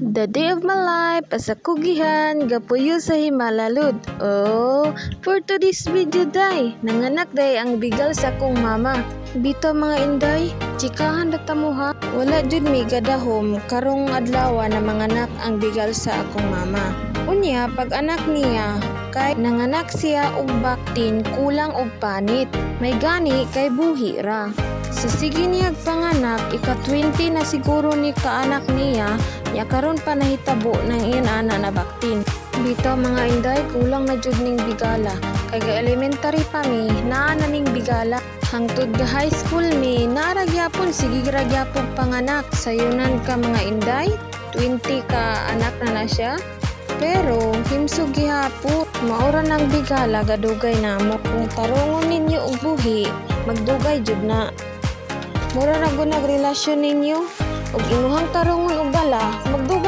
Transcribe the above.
The day of my life as a kugihan, gapuyo sa Himalalud. Oh, for today's video day, nanganak day ang bigal sa akong mama. Bito mga inday, chikahan data mo ha. Wala jud mi gadahom karong adlaw na manganak ang bigal sa akong mama. Unya pag anak niya, kay nanganak siya og baktin kulang og panit. May gani kay buhi ra. Sa sige niyag panganak, ika-20 na siguro ni kaanak niya, ya karon pa nahitabo ng iyan ana na baktin. Bito mga inday, kulang na jud ning bigala. Kay ga elementary pa mi, naa na ning bigala. Hangtod ga high school mi, naaragyapon sige ragyapon panganak. Sayunan ka mga inday, 20 ka anak na siya. Pero himsog gihapon, maura ng bigala gadugay namo. Kung tarungon ninyo og buhi, magdugay jud na. Mura na gunag relasyon ninyo ug imuhang tarungon og bala, magdugay